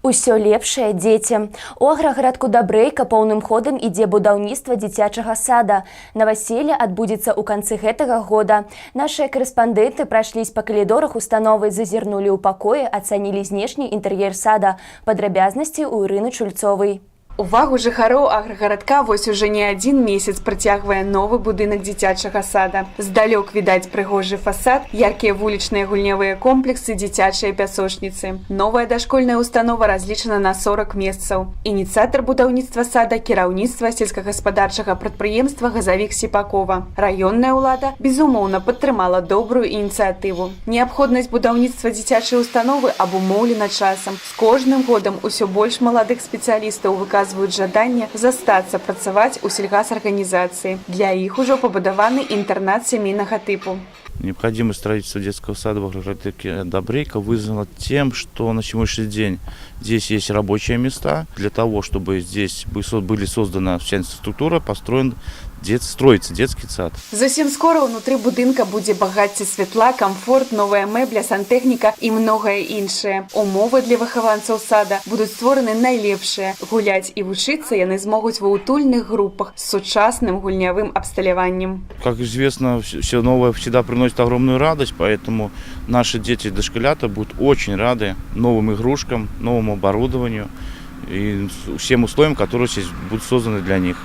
Усё лепшае дзецям. У аграгарадку Дабрэйка поўным ходам ідзе будаўніцтва дзіцячага сада. Наваселле адбудзецца ў канцы гэтага года. Нашыя корэспандэнты прайшліся па калідорах установы, зазірнулі ў пакоі, ацанілі знешні інтэр'ер сада. Падрабязнасці ў Ірыны Чульцовай. Увагу жыхароў аграгарадка вось уже не адзін месяц прыцягвае новы будынак дзіцячага сада. Здалёк відаць прыгожы фасад, яркія вулічныя гульнявыя комплексы, дзіцячыя пясочніцы. Новая дашкольная установа разлічана на 40 месцаў. Ініцыятар будаўніцтва сада – кіраўніцтва сельскагаспадарчага прадпрыемства «Газавік Сіпакова». Раённая ўлада, безумоўна, падтрымала добрую ініцыятыву. Неабходнасць будаўніцтва дзіцячай установы абумоўлена часам. З кожным годам усё больш маладых спецыялістаў выказваюць жаданне застацца працаваць у сельгасарганізацыі. Для іх ужо пабудаваны інтэрнат сямейнага тыпу. Необходимость строительства детского сада в аграгарадке Дабрэйка вызвана тем, что на сегодняшний день здесь есть рабочие места. Для того, чтобы здесь были создана вся инфраструктура, строится детский сад. Зусім скора ўнутры будынка будзе багацце святла, камфорт, новая мэбля, сантэхніка і многае іншае. Умовы для выхаванцаў сада будуць створаны найлепшыя. Гуляць і вучыцца яны змогуць ва ўтульных групах з сучасным гульнявым абсталяваннем. Как известно, все новое всегда приносит огромную радость, поэтому наши дети дошколята будут очень рады новым игрушкам, новому оборудованию и всем условиям, которые здесь будут созданы для них.